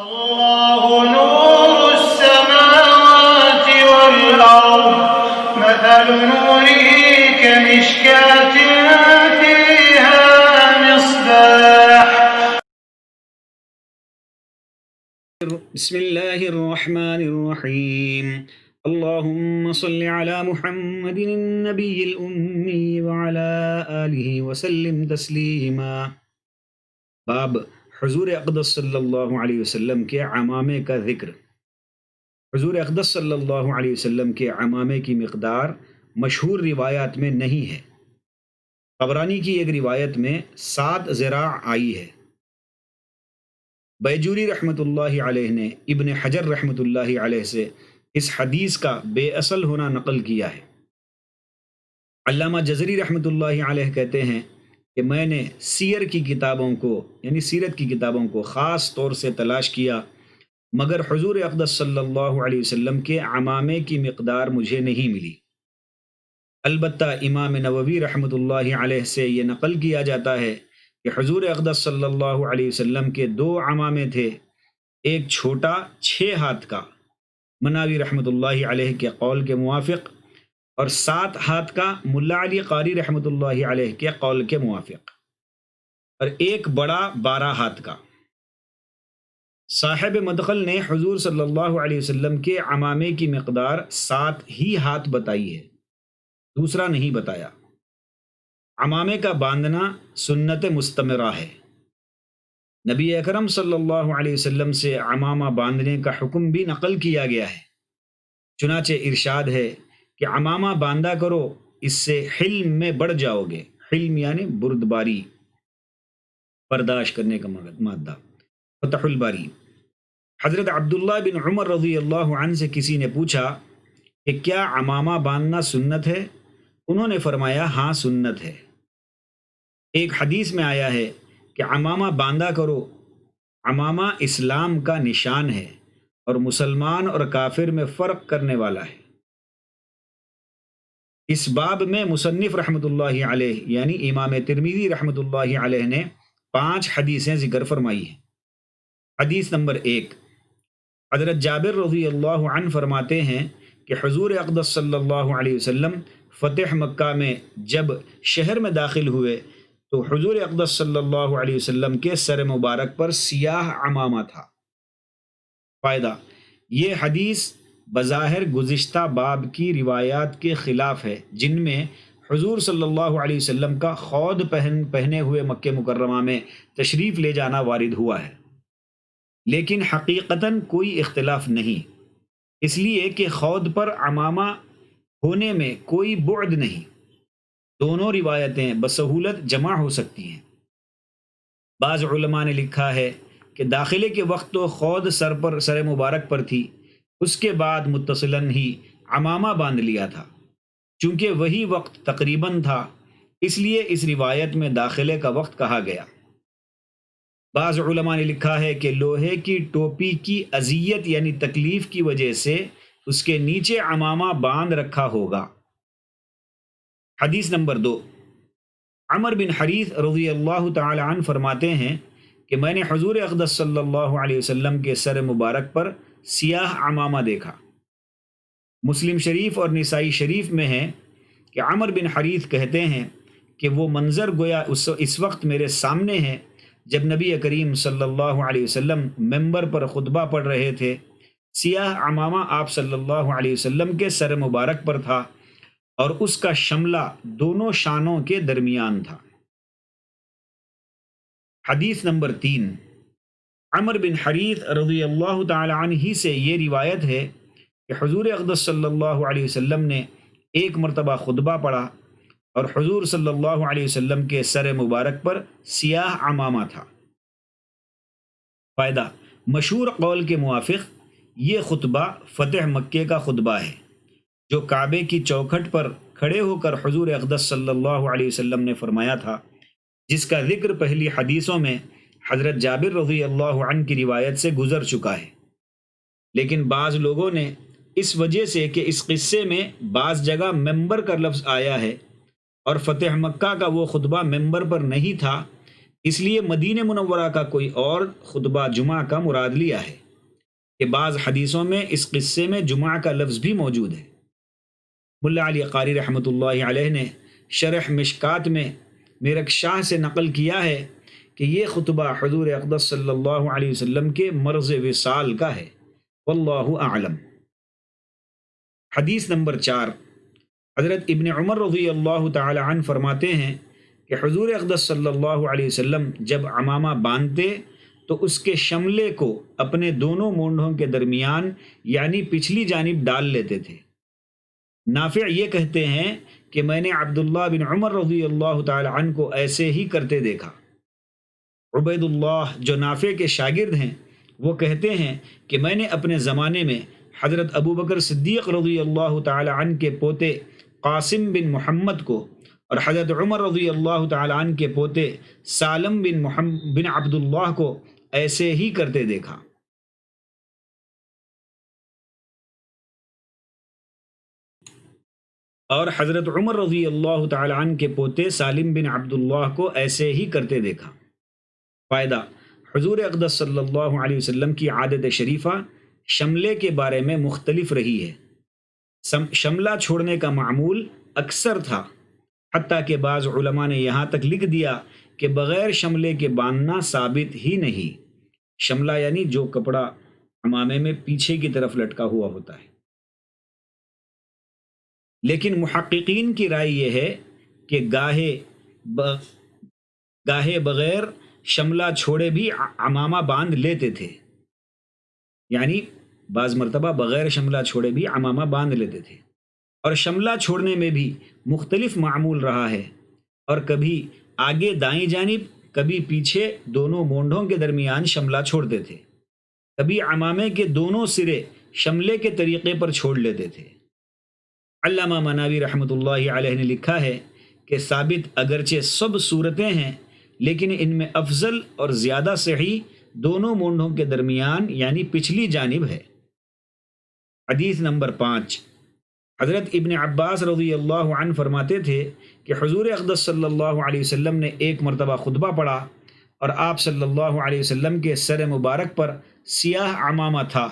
الله نور السماوات والأرض مثل نوره كمشكاة فيها مصباح. بسم الله الرحمن الرحيم. اللهم صل على محمد النبي الأمي وعلى آله وسلم تسلیما. باب حضور اقدس صلی اللہ علیہ وسلم کے عمامے کا ذکر. حضور اقدس صلی اللہ علیہ وسلم کے عمامے کی مقدار مشہور روایات میں نہیں ہے. طبرانی کی ایک روایت میں 7 ذراع آئی ہے. بیجوری رحمۃ اللہ علیہ نے ابن حجر رحمۃ اللہ علیہ سے اس حدیث کا بے اصل ہونا نقل کیا ہے. علامہ جزری رحمۃ اللہ علیہ کہتے ہیں کہ میں نے سیر کی کتابوں کو یعنی سیرت کی کتابوں کو خاص طور سے تلاش کیا مگر حضور اقدس صلی اللہ علیہ وسلم کے عمامے کی مقدار مجھے نہیں ملی. البتہ امام نووی رحمۃ اللہ علیہ سے یہ نقل کیا جاتا ہے کہ حضور اقدس صلی اللہ علیہ وسلم کے 2 عمامے تھے، ایک چھوٹا 6 ہاتھ کا مناوی رحمۃ اللہ علیہ کے قول کے موافق اور 7 ہاتھ کا ملا علی قاری رحمۃ اللہ علیہ کے قول کے موافق، اور ایک بڑا 12 ہاتھ کا. صاحب مدخل نے حضور صلی اللہ علیہ وسلم کے عمامے کی مقدار 7 ہی ہاتھ بتائی ہے، دوسرا نہیں بتایا. عمامے کا باندھنا سنت مستمرہ ہے. نبی اکرم صلی اللہ علیہ وسلم سے عمامہ باندھنے کا حکم بھی نقل کیا گیا ہے. چنانچہ ارشاد ہے کہ عمامہ باندھا کرو، اس سے حلم میں بڑھ جاؤ گے. حلم یعنی بردباری، برداشت کرنے کا مادہ. فتح الباری. حضرت عبداللہ بن عمر رضی اللہ عنہ سے کسی نے پوچھا کہ کیا عمامہ باندھنا سنت ہے؟ انہوں نے فرمایا ہاں سنت ہے. ایک حدیث میں آیا ہے کہ عمامہ باندھا کرو. عمامہ اسلام کا نشان ہے اور مسلمان اور کافر میں فرق کرنے والا ہے. اس باب میں مصنف رحمۃ اللہ علیہ یعنی امام ترمذی رحمۃ اللہ علیہ نے 5 حدیثیں ذکر فرمائی ہیں. حدیث نمبر 1، حضرت جابر رضی اللہ عنہ فرماتے ہیں کہ حضور اقدس صلی اللہ علیہ وسلم فتح مکہ میں جب شہر میں داخل ہوئے تو حضور اقدس صلی اللہ علیہ وسلم کے سر مبارک پر سیاہ عمامہ تھا. فائدہ: یہ حدیث بظاہر گزشتہ باب کی روایات کے خلاف ہے جن میں حضور صلی اللہ علیہ وسلم کا خود پہنے ہوئے مکہ مکرمہ میں تشریف لے جانا وارد ہوا ہے، لیکن حقیقتاً کوئی اختلاف نہیں، اس لیے کہ خود پر عمامہ ہونے میں کوئی بعد نہیں. دونوں روایتیں بسہولت جمع ہو سکتی ہیں. بعض علماء نے لکھا ہے کہ داخلے کے وقت تو خود سر مبارک پر تھی، اس کے بعد متصلاً ہی عمامہ باندھ لیا تھا. چونکہ وہی وقت تقریباً تھا اس لیے اس روایت میں داخلے کا وقت کہا گیا. بعض علماء نے لکھا ہے کہ لوہے کی ٹوپی کی اذیت یعنی تکلیف کی وجہ سے اس کے نیچے عمامہ باندھ رکھا ہوگا. حدیث نمبر 2، عمر بن حریث رضی اللہ تعالی عنہ فرماتے ہیں کہ میں نے حضور اقدس صلی اللہ علیہ وسلم کے سر مبارک پر سیاہ عمامہ دیکھا. مسلم شریف اور نسائی شریف میں ہے کہ عمر بن حریث کہتے ہیں کہ وہ منظر گویا اس وقت میرے سامنے ہے جب نبی کریم صلی اللہ علیہ وسلم منبر پر خطبہ پڑھ رہے تھے. سیاہ عمامہ آپ صلی اللہ علیہ وسلم کے سر مبارک پر تھا اور اس کا شملہ دونوں شانوں کے درمیان تھا. حدیث نمبر 3، عمر بن حریث رضی اللہ تعالی عنہ ہی سے یہ روایت ہے کہ حضور اقدس صلی اللہ علیہ وسلم نے ایک مرتبہ خطبہ پڑھا اور حضور صلی اللہ علیہ وسلم کے سر مبارک پر سیاہ عمامہ تھا. فائدہ: مشہور قول کے موافق یہ خطبہ فتح مکے کا خطبہ ہے جو کعبے کی چوکھٹ پر کھڑے ہو کر حضور اقدس صلی اللہ علیہ وسلم نے فرمایا تھا، جس کا ذکر پہلی حدیثوں میں حضرت جابر رضی اللہ عنہ کی روایت سے گزر چکا ہے. لیکن بعض لوگوں نے اس وجہ سے کہ اس قصے میں بعض جگہ ممبر کا لفظ آیا ہے اور فتح مکہ کا وہ خطبہ ممبر پر نہیں تھا، اس لیے مدینہ منورہ کا کوئی اور خطبہ جمعہ کا مراد لیا ہے کہ بعض حدیثوں میں اس قصے میں جمعہ کا لفظ بھی موجود ہے۔ ملا علی قاری رحمۃ اللہ علیہ نے شرح مشکات میں میرک شاہ سے نقل کیا ہے کہ یہ خطبہ حضور اقدس صلی اللہ علیہ وسلم کے مرض وصال کا ہے، واللہ اعلم۔ حدیث نمبر 4، حضرت ابن عمر رضی اللہ تعالی عنہ فرماتے ہیں کہ حضور اقدس صلی اللہ علیہ وسلم جب عمامہ باندھتے تو اس کے شملے کو اپنے دونوں مونڈھوں کے درمیان یعنی پچھلی جانب ڈال لیتے تھے۔ نافع یہ کہتے ہیں کہ میں نے عبداللہ بن عمر رضی اللہ تعالی عنہ کو ایسے ہی کرتے دیکھا۔ عبید اللہ جو نافع کے شاگرد ہیں وہ کہتے ہیں کہ میں نے اپنے زمانے میں حضرت ابو بکر صدیق رضی اللہ تعالی عنہ کے پوتے قاسم بن محمد کو اور حضرت عمر رضی اللہ تعالی عنہ کے پوتے سالم بن عبداللہ کو ایسے ہی کرتے دیکھا۔ اور حضرت عمر رضی اللہ تعالی عنہ کے پوتے سالم بن عبداللہ کو ایسے ہی کرتے دیکھا۔ فائدہ: حضور اقدس صلی اللہ علیہ وسلم کی عادت شریفہ شملے کے بارے میں مختلف رہی ہے۔ شملہ چھوڑنے کا معمول اکثر تھا، حتیٰ کہ بعض علماء نے یہاں تک لکھ دیا کہ بغیر شملے کے باندھنا ثابت ہی نہیں۔ شملہ یعنی جو کپڑا عمامے میں پیچھے کی طرف لٹکا ہوا ہوتا ہے۔ لیکن محققین کی رائے یہ ہے کہ گاہے بغیر شملہ چھوڑے بھی عمامہ باندھ لیتے تھے، یعنی بعض مرتبہ بغیر شملہ چھوڑے بھی عمامہ باندھ لیتے تھے، اور شملہ چھوڑنے میں بھی مختلف معمول رہا ہے، اور کبھی آگے دائیں جانب، کبھی پیچھے دونوں مونڈھوں کے درمیان شملہ چھوڑتے تھے، کبھی عمامے کے دونوں سرے شملے کے طریقے پر چھوڑ لیتے تھے۔ علامہ مناوی رحمۃ اللہ علیہ نے لکھا ہے کہ ثابت اگرچہ سب صورتیں ہیں، لیکن ان میں افضل اور زیادہ صحیح دونوں مونڈھوں کے درمیان یعنی پچھلی جانب ہے۔ حدیث نمبر 5، حضرت ابن عباس رضی اللہ عنہ فرماتے تھے کہ حضور اقدس صلی اللہ علیہ وسلم نے ایک مرتبہ خطبہ پڑھا اور آپ صلی اللہ علیہ وسلم کے سر مبارک پر سیاہ عمامہ تھا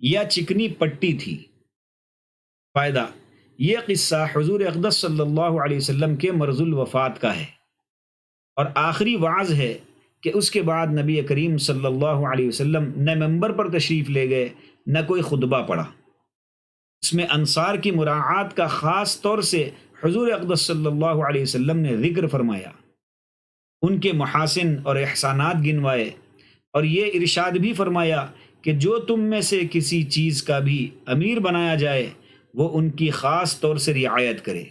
یا چکنی پٹی تھی۔ فائدہ: یہ قصہ حضور اقدس صلی اللہ علیہ وسلم کے مرض الوفات کا ہے، اور آخری وعظ ہے کہ اس کے بعد نبی کریم صلی اللہ علیہ وسلم نہ ممبر پر تشریف لے گئے نہ کوئی خطبہ پڑھا۔ اس میں انصار کی مراعات کا خاص طور سے حضور اقدس صلی اللہ علیہ وسلم نے ذکر فرمایا، ان کے محاسن اور احسانات گنوائے، اور یہ ارشاد بھی فرمایا کہ جو تم میں سے کسی چیز کا بھی امیر بنایا جائے وہ ان کی خاص طور سے رعایت کرے۔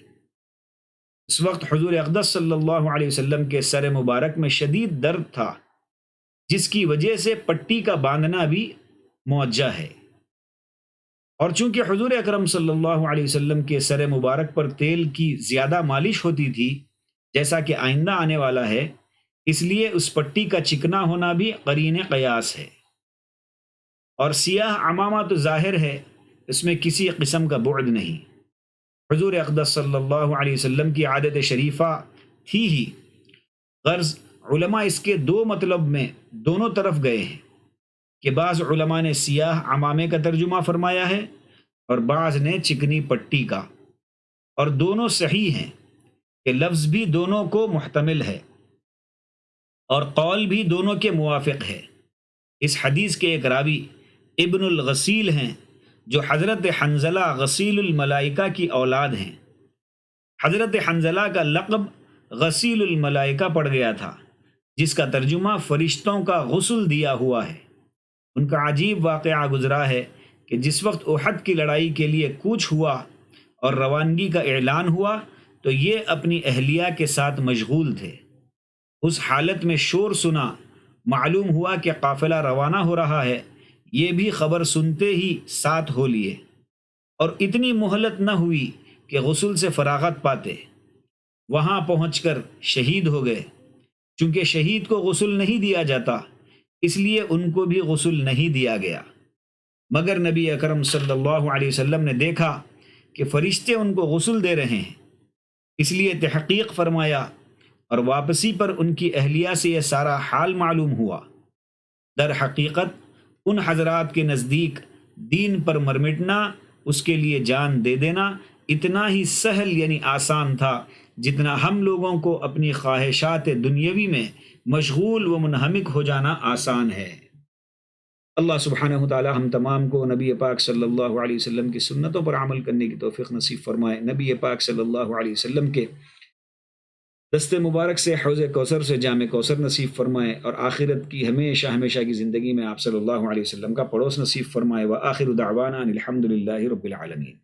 اس وقت حضور اقدس صلی اللہ علیہ وسلم کے سر مبارک میں شدید درد تھا، جس کی وجہ سے پٹی کا باندھنا بھی موجہ ہے، اور چونکہ حضور اکرم صلی اللہ علیہ وسلم کے سر مبارک پر تیل کی زیادہ مالش ہوتی تھی جیسا کہ آئندہ آنے والا ہے، اس لیے اس پٹی کا چکنا ہونا بھی قرین قیاس ہے، اور سیاہ عمامہ تو ظاہر ہے اس میں کسی قسم کا بعد نہیں۔ حضور اقدس صلی اللہ علیہ وسلم کی عادت شریفہ تھی ہی، غرض علماء اس کے دو مطلب میں دونوں طرف گئے ہیں کہ بعض علماء نے سیاہ عمامے کا ترجمہ فرمایا ہے اور بعض نے چکنی پٹی کا، اور دونوں صحیح ہیں کہ لفظ بھی دونوں کو محتمل ہے اور قول بھی دونوں کے موافق ہے۔ اس حدیث کے ایک راوی ابن الغسیل ہیں جو حضرت حنظلہ غسیل الملائکہ کی اولاد ہیں۔ حضرت حنظلہ کا لقب غسیل الملائکہ پڑ گیا تھا، جس کا ترجمہ فرشتوں کا غسل دیا ہوا ہے۔ ان کا عجیب واقعہ گزرا ہے کہ جس وقت احد کی لڑائی کے لیے کوچ ہوا اور روانگی کا اعلان ہوا تو یہ اپنی اہلیہ کے ساتھ مشغول تھے۔ اس حالت میں شور سنا، معلوم ہوا کہ قافلہ روانہ ہو رہا ہے، یہ بھی خبر سنتے ہی ساتھ ہو لیے، اور اتنی مہلت نہ ہوئی کہ غسل سے فراغت پاتے، وہاں پہنچ کر شہید ہو گئے۔ چونکہ شہید کو غسل نہیں دیا جاتا اس لیے ان کو بھی غسل نہیں دیا گیا، مگر نبی اکرم صلی اللہ علیہ وسلم نے دیکھا کہ فرشتے ان کو غسل دے رہے ہیں، اس لیے تحقیق فرمایا اور واپسی پر ان کی اہلیہ سے یہ سارا حال معلوم ہوا، در حقیقت ان حضرات کے نزدیک دین پر مرمٹنا، اس کے لیے جان دے دینا اتنا ہی سہل یعنی آسان تھا جتنا ہم لوگوں کو اپنی خواہشات دنیاوی میں مشغول و منہمک ہو جانا آسان ہے۔ اللہ سبحانہ وتعالی ہم تمام کو نبی پاک صلی اللہ علیہ وسلم کی سنتوں پر عمل کرنے کی توفیق نصیب فرمائے، نبی پاک صلی اللہ علیہ وسلم کے دست مبارک سے حوض کوثر سے جام کوثر نصیب فرمائے، اور آخرت کی ہمیشہ ہمیشہ کی زندگی میں آپ صلی اللہ علیہ وسلم کا پڑوس نصیب فرمائے۔ وآخر دعوانا ان الحمد للہ رب العالمین۔